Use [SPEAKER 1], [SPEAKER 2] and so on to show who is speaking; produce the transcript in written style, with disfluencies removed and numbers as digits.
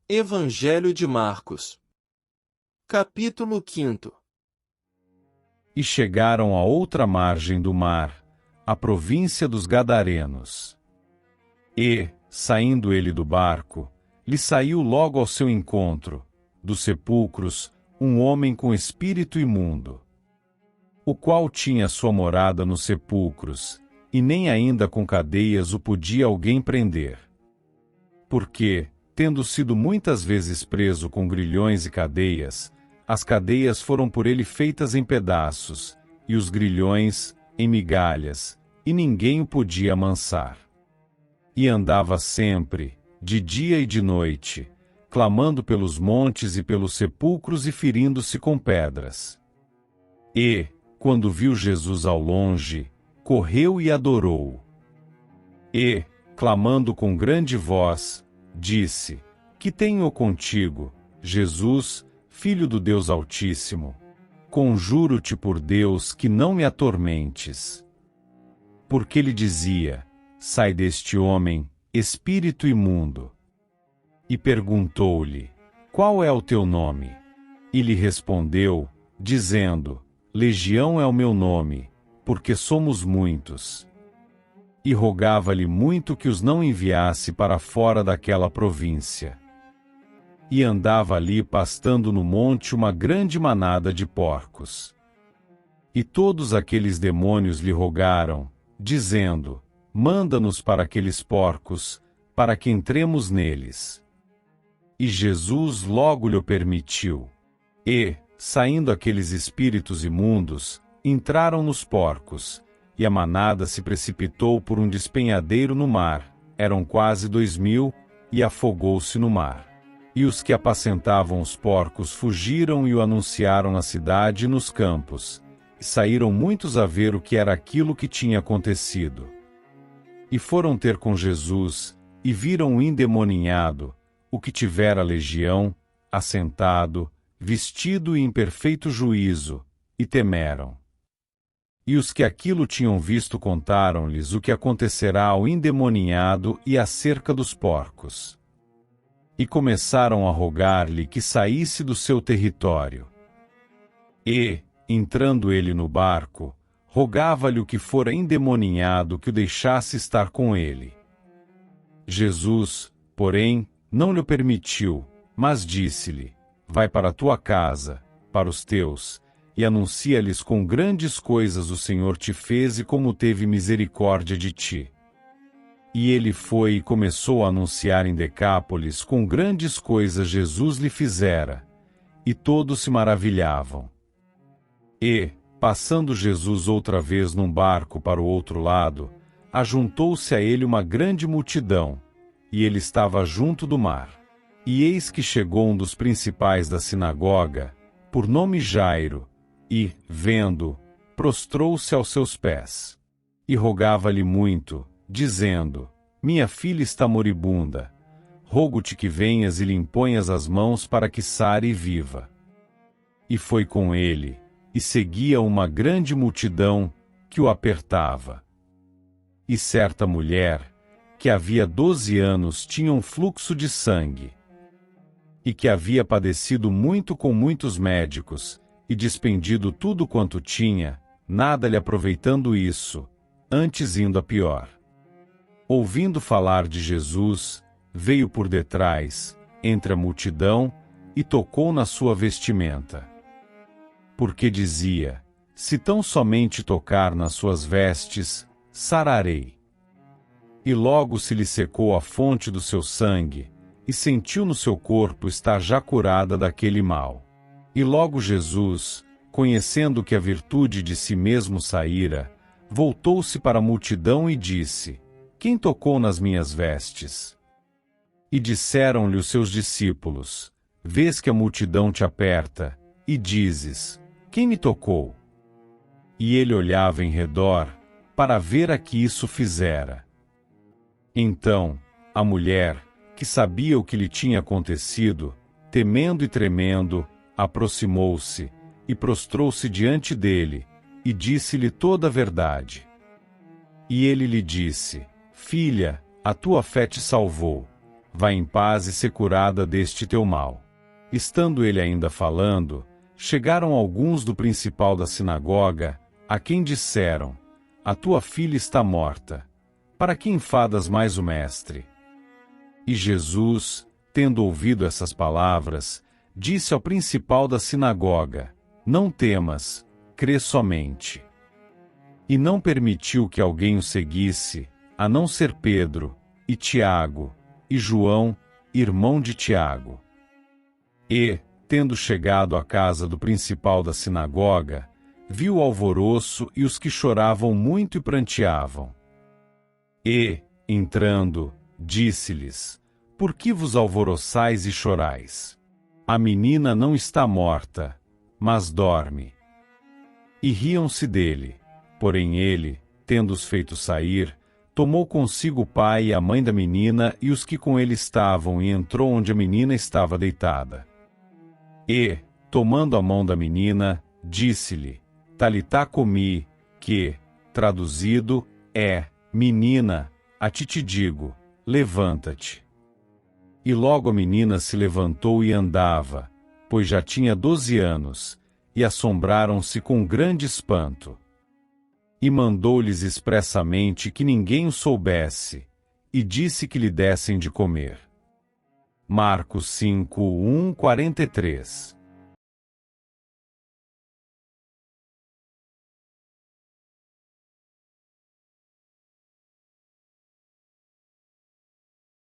[SPEAKER 1] Evangelho de Marcos. Capítulo 5.
[SPEAKER 2] E chegaram à outra margem do mar, a província dos Gadarenos. E, saindo ele do barco, lhe saiu logo ao seu encontro, dos sepulcros, um homem com espírito imundo, o qual tinha sua morada nos sepulcros, e nem ainda com cadeias o podia alguém prender. Porque, tendo sido muitas vezes preso com grilhões e cadeias, as cadeias foram por ele feitas em pedaços, e os grilhões, em migalhas, e ninguém o podia amansar. E andava sempre, de dia e de noite, clamando pelos montes e pelos sepulcros e ferindo-se com pedras. E, quando viu Jesus ao longe, correu e adorou-o. E, clamando com grande voz, disse: Que tenho contigo, Jesus, Filho do Deus Altíssimo? Conjuro-te por Deus que não me atormentes. Porque lhe dizia: Sai deste homem, espírito imundo. E perguntou-lhe: Qual é o teu nome? E lhe respondeu, dizendo: Legião é o meu nome, porque somos muitos. E rogava-lhe muito que os não enviasse para fora daquela província. E andava ali pastando no monte uma grande manada de porcos. E todos aqueles demônios lhe rogaram, dizendo: Manda-nos para aqueles porcos, para que entremos neles. E Jesus logo lhe permitiu. E, saindo aqueles espíritos imundos, entraram nos porcos, e a manada se precipitou por um despenhadeiro no mar, eram quase 2000, e afogou-se no mar. E os que apacentavam os porcos fugiram e o anunciaram na cidade e nos campos, e saíram muitos a ver o que era aquilo que tinha acontecido. E foram ter com Jesus, e viram o endemoninhado, o que tivera legião, assentado, vestido e em perfeito juízo, e temeram. E os que aquilo tinham visto contaram-lhes o que acontecerá ao endemoninhado e acerca dos porcos. E começaram a rogar-lhe que saísse do seu território. E, entrando ele no barco, rogava-lhe o que fora endemoninhado que o deixasse estar com ele. Jesus, porém, não lhe permitiu, mas disse-lhe: Vai para a tua casa, para os teus, e anuncia-lhes com grandes coisas o Senhor te fez e como teve misericórdia de ti. E ele foi e começou a anunciar em Decápolis com grandes coisas Jesus lhe fizera, e todos se maravilhavam. E, passando Jesus outra vez num barco para o outro lado, ajuntou-se a ele uma grande multidão, e ele estava junto do mar. E eis que chegou um dos principais da sinagoga, por nome Jairo, e, vendo, prostrou-se aos seus pés. E rogava-lhe muito, dizendo: Minha filha está moribunda. Rogo-te que venhas e lhe imponhas as mãos para que sare e viva. E foi com ele, e seguia uma grande multidão, que o apertava. E certa mulher, que havia 12 anos tinha um fluxo de sangue, e que havia padecido muito com muitos médicos, e despendido tudo quanto tinha, nada lhe aproveitando isso, antes indo a pior. Ouvindo falar de Jesus, veio por detrás, entre a multidão, e tocou na sua vestimenta. Porque dizia: Se tão somente tocar nas suas vestes, sararei. E logo se lhe secou a fonte do seu sangue, e sentiu no seu corpo estar já curada daquele mal. E logo Jesus, conhecendo que a virtude de si mesmo saíra, voltou-se para a multidão e disse: Quem tocou nas minhas vestes? E disseram-lhe os seus discípulos: Vês que a multidão te aperta, e dizes: Quem me tocou? E ele olhava em redor, para ver a que isso fizera. Então, a mulher, que sabia o que lhe tinha acontecido, temendo e tremendo, aproximou-se, e prostrou-se diante dele, e disse-lhe toda a verdade. E ele lhe disse: Filha, a tua fé te salvou. vai em paz e ser curada deste teu mal. Estando ele ainda falando, chegaram alguns do principal da sinagoga, a quem disseram: a tua filha está morta. Para que enfadas mais o mestre? E Jesus, tendo ouvido essas palavras, disse ao principal da sinagoga: não temas, crê somente. E não permitiu que alguém o seguisse, a não ser Pedro, e Tiago, e João, irmão de Tiago. E, tendo chegado à casa do principal da sinagoga, viu o alvoroço e os que choravam muito e pranteavam. E, entrando, disse-lhes: por que vos alvoroçais e chorais? A menina não está morta, mas dorme. E riam-se dele. Porém ele, tendo-os feito sair, tomou consigo o pai e a mãe da menina e os que com ele estavam e entrou onde a menina estava deitada. E, tomando a mão da menina, disse-lhe: Talitá cumi, que, traduzido, é: menina, a ti te digo, levanta-te. E logo a menina se levantou e andava, pois já tinha 12 anos, e assombraram-se com grande espanto. E mandou-lhes expressamente que ninguém o soubesse, e disse que lhe dessem de comer. Marcos 5:43.